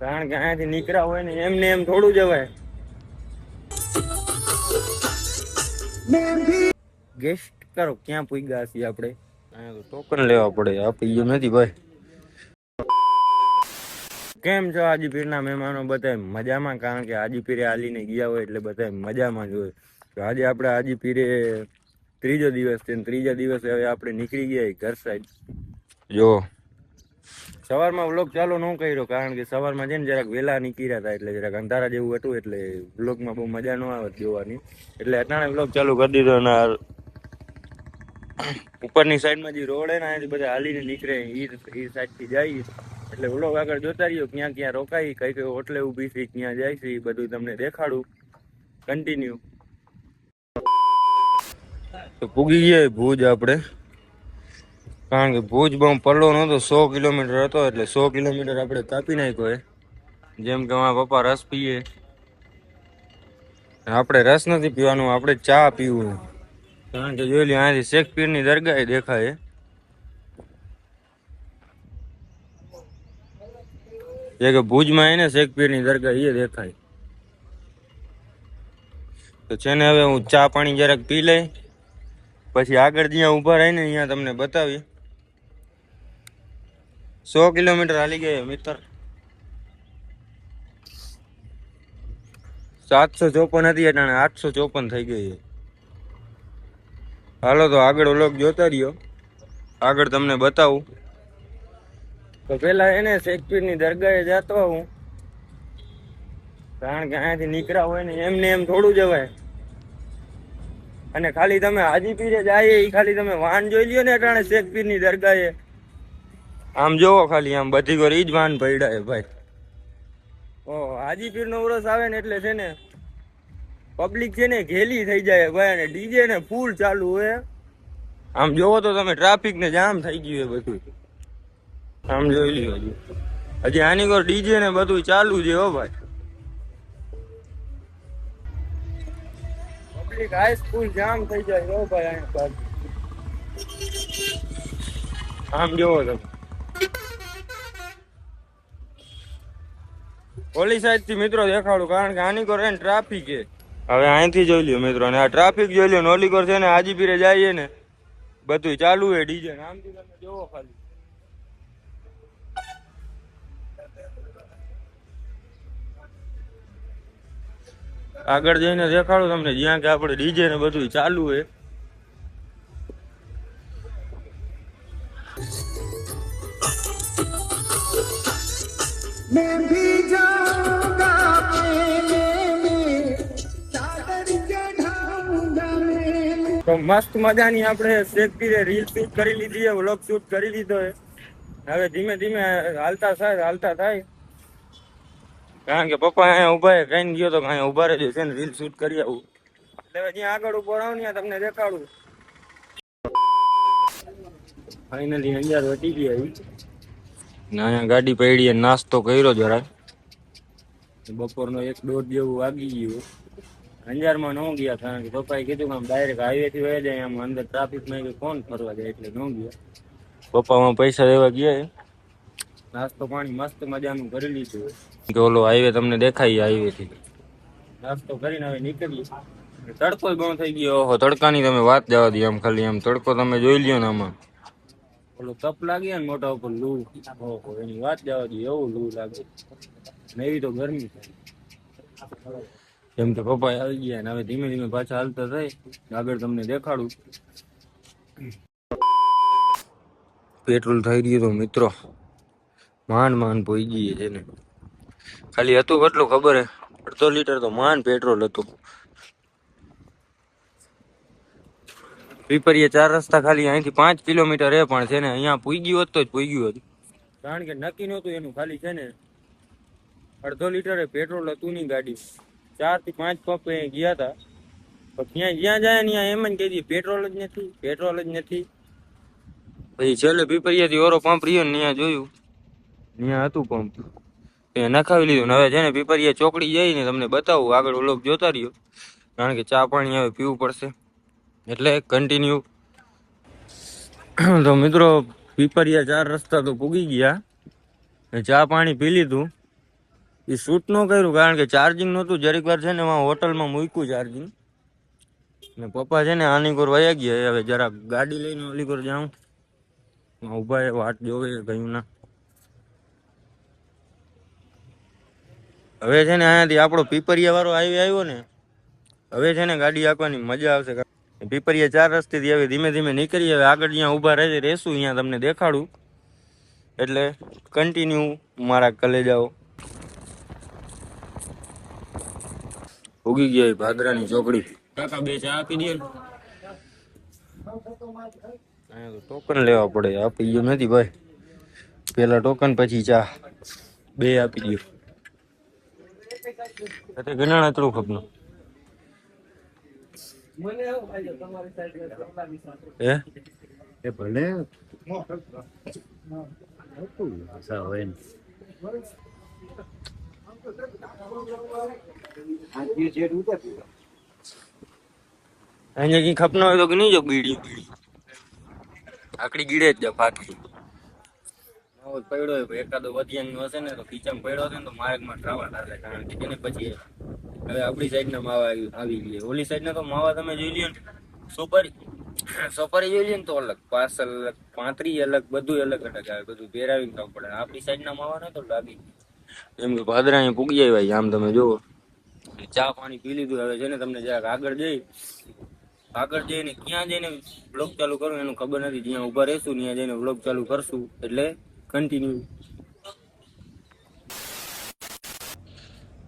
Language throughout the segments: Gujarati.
કારણ કે અહીંયાથી નીકળ્યા હોય ને એમને એમ થોડું જવાય. ગેસ્ટ કરો ક્યાં પૂગ્યા છીએ આપણે? અહીંયા તો ટોકન લેવા પડે, આપી ગયો નથી ભાઈ. કેમ છો હાજીપીરના મહેમાનો? બધા મજામાં? કારણ કે હાજીપીરે હાલીને ગયા હોય એટલે બધા મજામાં જ હોય. તો આજે આપણે હાજીપીરે ત્રીજો દિવસ છે, ત્રીજા દિવસે હવે આપણે નીકળી ગયા ઘર સાઈડ. જો સવારમાં વ્લોગ ચાલુ ન કર્યો કારણ કે સવારમાં છે ને જરાક વહેલા નીકળ્યા હતા એટલે જરાક અંધારા જેવું હતું એટલે વ્લોગમાં બહુ મજા ન આવે જોવાની, એટલે અટાણે વ્લોગ ચાલુ કરી દીધો. અને ઉપરની સાઈડમાં જે રોડ હે ને અહીંયાથી બધા હાલીને નીકળે એ સાઈડથી જાય એટલે વ્લોગ આગળ જોતા રહ્યો. ક્યાં ક્યાં રોકાઈ, કઈ કઈ હોટલે ઊભી છે, ક્યાં જાય છે, એ બધું તમને દેખાડું. કન્ટિન્યુ. તો પૂગી ગયા ભુજ આપણે, કારણ કે ભુજ બહુ પલ્લો નહોતો, 100 કિલોમીટર હતો એટલે 100 કિલોમીટર આપણે કાપી નાખ્યો. જેમ કે મારા પપ્પા રસ પીએ, આપણે રસ નથી પીવાનું, આપણે ચા પીવું. કારણ કે જોઈ લો અહીંયાથી શેખપીરની દરગાહ દેખાય. જે કે ભુજમાં એને શેખપીરની દરગાહ એ દેખાય. તો છે ને હવે હું ચા પાણી જરાક પી લઈ, પછી આગળ જ્યાં ઊભા રહીને અહીંયા તમને બતાવી. 100 કિલોમીટર હાલી ગયા મિત્ર. 754 હતી એટલે 854 થઈ ગઈ. હાલો તો આગળ વ્લોગ જોતા રહ્યો, આગળ તમને બતાવું. તો પેલા એને શેખપીરની દરગાહે જતો હું, કારણ કે અહીંયાથી નીકળ્યા હોય ને એમને એમ થોડું જવાય. અને ખાલી તમે હાજીપીરે જાય એ ખાલી તમે વાન જોઈ લ્યો ને અટાણે શેખપીરની દરગાહે, આમ જોવો ખાલી આમ બધી ગોર ઈ જ વાન પડ્યા ભાઈ. હાજીપીરનો ઉરસ આવે ને એટલે છે ને પબ્લિક છે ને ઘેલી થઈ જાય ભાઈ, અને ડીજે ને ફૂલ ચાલુ હોય. આમ જોવો તો તમે ટ્રાફિક ને જામ થઈ ગયું હોય બધું, આમ જોઈ લ્યો. હજી આની કોર ડીજે ને બધું ચાલુ છે હો ભાઈ. પબ્લિક હાઈ સ્કૂલ જામ થઈ જાય હો ભાઈ અહીંયા. આમ જોવો તમે ઓલી સાઈડ થી મિત્રો દેખાડું, કારણ કે આની કોર એને ટ્રાફિક છે. હવે અહીંથી જોઈ લ્યો મિત્રો, અને આ ટ્રાફિક જોઈ લ્યો. ઓલી કોર છે ને હાજીપીરે જઈએ ને બધું ચાલુ હે ડીજે. આમથી તમે જોવો ખાલી. આગળ જઈને દેખાડું તમને જ્યાં કે આપણે ડીજે ને બધું ચાલુ હે. તો મસ્ત મજાની આપણે શેખપીરે રીલ શૂટ કરી લીધી, વ્લોગ શૂટ કરી લીધો હે. હવે ધીમે ધીમે હાલતા થાય. કારણ કે પપ્પા અહીંયા ઉભા કઈ ગયો તો અહીંયા ઉભા રહેજો છે ને રીલ શૂટ કરી આવું. એટલે જ્યાં આગળ ઉભો રહું ત્યાં તમને દેખાડું. ફાઇનલી 11 વટી ગયા. અહીંયા ગાડી પડી, નાસ્તો કર્યો જરા. બપોરનો 1-1:30 જેવું વાગી ગયું. 11માં ન ગયા કારણ કે પપ્પાએ કીધું કે આમ ડાયરેક્ટ હાઈવે થી વહી જાય, આમ અંદર ટ્રાફિકમાં કોણ ફરવા જાય એટલે ન ગયા. પપ્પામાં પૈસા દેવા ગયા. નાસ્તો પાણી મસ્ત મજાનું કરી લીધું કે ઓલો હાઈવે તમને દેખાય, હાઈવે થી નાસ્તો કરીને હવે નીકળી. તડકો બહુ થઈ ગયો. ઓહો તડકાની તમે વાત જવા દો. આમ ખાલી આમ તડકો તમે જોઈ લ્યો ને, આમાં ઓલો તપ લાગી ને મોટા ઉપર લૂ, ઓહો એની વાત જવા દો. એવું લૂ લાગે ને એવી તો ગરમી થાય. જેમ કે પપ્પા આવી ગયા ને હવે ધીમે ધીમે પાછા હાલતા થાય. આગળ તમને દેખાડું. પેટ્રોલ થઈ ગયું તો મિત્રો માંડ પોઈ ગઈ છે ને. ખાલી હતું કેટલું ખબર હે, 1/2 લીટર તો માંડ પેટ્રોલ હતું. પીપરીએ 4 રસ્તા ખાલી અહીંથી 5 કિલોમીટર હે, પણ છે ને અહીંયા પૂગ્યું હોત તો જ પૂગ્યું હતું. કારણ કે નક્કી નહોતું એનું. ખાલી છે ને 1/2 લીટર પેટ્રોલ હતું ની ગાડી. 4 થી 5 પંપ ગયા હતા, પણ જ્યાં જાય ત્યાં એમ જ કહી દઈએ પેટ્રોલ જ નથી. પછી છેલ્લે પીપરિયાથી ઓરો પંપ રહ્યો ને ત્યાં જોયું, ત્યાં હતું પંપ, ત્યાં નખાવી લીધું. હવે છે ને પીપરિયા ચોકડી જઈને તમને બતાવું. આગળ વ્લોગ જોતા રહ્યો, કારણ કે ચા પાણી હવે પીવું પડશે એટલે કન્ટિન્યુ. તો મિત્રો પીપરિયા 4 રસ્તા તો પૂગી ગયા, ચા પાણી પી લીધું. એ શૂટ ન કર્યું કારણ કે ચાર્જિંગ નહોતું. જરીક વાર છે ને હોટલમાં મૂક્યું ચાર્જિંગ ને પપ્પા છે ને આનીકોર વયા ગયા. હવે જરા ગાડી લઈને અલીકોર જાઉં ઉભા વાટ જોવે ગયું ના. હવે છે ને અહીંયાથી આપણો પીપરિયા વાળો આવ્યો ને હવે છે ને ગાડી હાંકવાની મજા આવશે. પીપરિયા 4 રસ્તેથી હવે ધીમે ધીમે નીકળી. હવે આગળ જ્યાં ઊભા રહેશું અહીંયા તમને દેખાડું એટલે કન્ટિન્યુ મારા કલેજાઓ. ઉગી ગયા ભાદરાની ચોકડી. કાકા 2 ચા આપી દે. અહીંયા તો ટોકન લેવા પડે. આપી ગયો નથી ભાઈ. પેલા ટોકન પછી ચા 2 આપી દો. ઘણા એટલું ખપનું એ ભલે અહીંયા કઈ ખપના હોય તો કે નહીં જો બીડી આકડી ગીડે જ જા ફાટલી પડ્યો હોય એકાદો વધ્યાનો હશે ને તો ખીચામાં પડ્યો હશે ને તો માર્ગમાં ટ્રાવા થશે. કારણ કે એને પછી હવે આપણી સાઈડના માવા આવી ગયા. ઓલી સાઈડના તો માવા તમે જોઈ લ્યો ને સોપારી જોઈ લ્યો ને તો અલગ, પાર્સલ અલગ, 35 અલગ, બધું અલગ અલગ આવે. બધું પહેરાવીને ખાવું પડે. આપણી સાઈડના માવા ને તો લાગી એમ કે ભાદરા અહીં પૂગી આવ્યા. આમ તમે જુઓ ચા પાણી પી લીધું. હવે છે ને તમને જરાક આગળ જઈને ક્યાં જઈને વ્લોગ ચાલુ કરું એનું ખબર નથી. જ્યાં ઊભા રહેશું ત્યાં જઈને વ્લોગ ચાલુ કરશું એટલે કન્ટિન્યુ.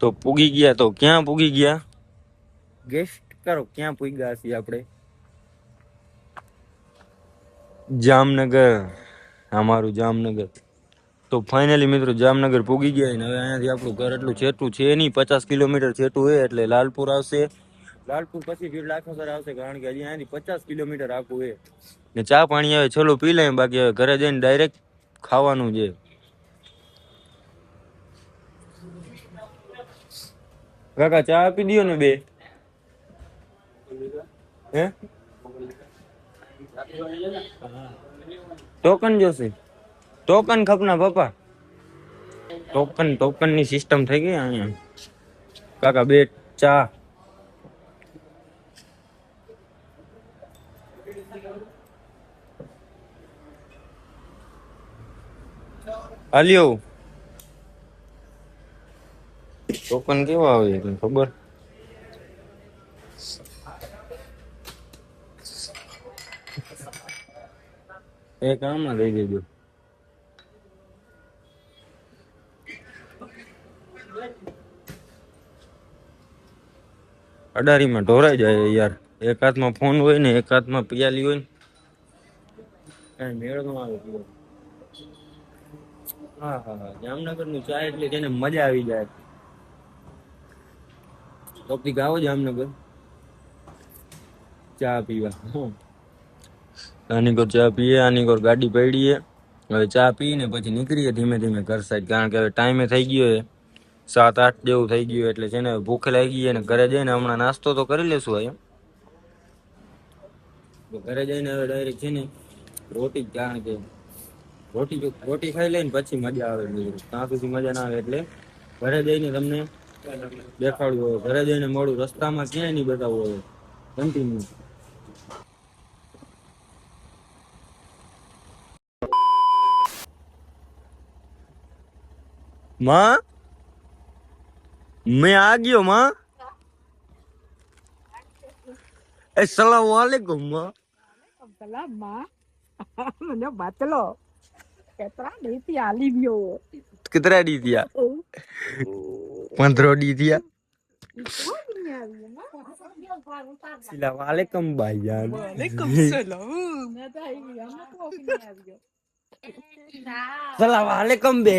તો પૂગી ગયા. તો ક્યાં પૂગી ગયા ગેસ્ટ કરો? ક્યાં પૂગ્યા છીએ આપણે? જામનગર. અમારું જામનગર. તો ફાઇનલી મિત્રો જામનગર પૂગી ગયા ને હવે અહીંયાથી આપણું ઘર એટલું છેટું છે નહીં, 50 કિલોમીટર છેટું હોય એટલે લાલપુર આવશે. લાલપુર પછી ફીર લાખોસર આવશે કારણ કે હજી અહીંયાથી 50 કિલોમીટર આખું છે. ને ચા પાણી આવે છેલ્લું પી લઈએ. બાકી હવે ઘરે જઈને ડાયરેક્ટ ખાવાનું છે. કાકા ચા આપી દો ને 2. હે ટોકન જોશે? ટોકન ખપના પપ્પા. ટોકન ની સિસ્ટમ થઈ ગઈ અહીંયા. કાકા 2 ચા. હાલ્યો ટોકન કેવા આવે તને ખબર? એક આમાં દઈ દેજો. અડારીમાં ઢોરાઈ જાય યાર. એક હાથમાં ફોન હોય ને એક હાથમાં પિયાલી હોય ને કઈ મેળ ન આવે. હા હા હા, જામનગર નું ચા એટલે તેને મજા આવી જાય. ટોપિક આવો જામનગર ચા પીવા. આનીકોર ચા પીએ, આનીકોર ગાડી પડીએ. હવે ચા પીને પછી નીકળીએ ધીમે ધીમે ઘર સાઈડ. કારણ કે હવે ટાઈમે થઈ ગયો છે 7-8 જેવું થઈ ગયું એટલે છે ને ભૂખ લાગી ગઈ. અને ઘરે જઈને હમણાં નાસ્તો તો કરી લેશું. અહીંયા ઘરે જઈને હવે ડાયરેક્ટ છે ને રોટી, કારણ કે રોટી ખાઈ લઈને પછી મજા આવે. ત્યાં સુધી મજા ના આવે એટલે ઘરે જઈને તમને દેખાડવું હોય. ઘરે જઈને મળું. રસ્તામાં ક્યાંય નહીં બતાવવું હોય. કન્ટિન્યુ. માં मैं आ गयो माँ. अस्सलाम वालेकुम माँ. Salam, Ma. Nó bachelor. Cái trá đi thì à lim vô. कितना दी दिया? 15 दी दिया. अस्सलाम वालेकुम भाईजान. Waalaikumsalam. अस्सलाम वालेकुम बे.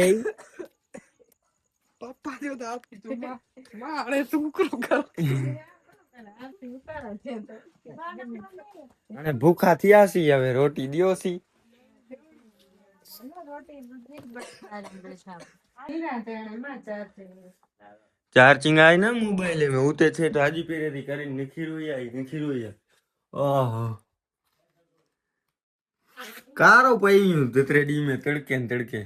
Papa dia dah api tu, Ma. Ma, ada sungkur kau. અને ભૂખા થયા છીએ હવે રોટી દિયો છી. ચાર્જિંગ આઈ ના મોબાઈલ में ઉતે છે તો હાજી પેરેથી કરીને નીખીરું ઓહો કારો પઈયું દતરેડી में તડકે ને તડકે.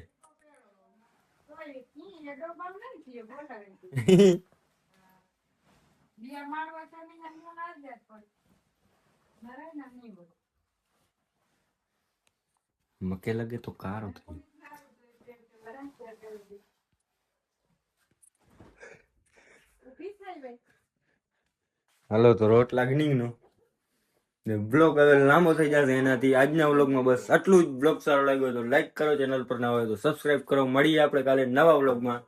મકે લગે તો કારો થઈ. હાલો તો રોટલા ગણીનો બ્લોગ હવે લાંબો થઈ જશે એનાથી. આજના વ્લોગમાં બસ આટલું જ. બ્લોગ સારો લાગ્યો તો લાઈક કરો, ચેનલ પર ના હોય તો સબસ્ક્રાઇબ કરો. મળીએ આપણે કાલે નવા વ્લોગમાં.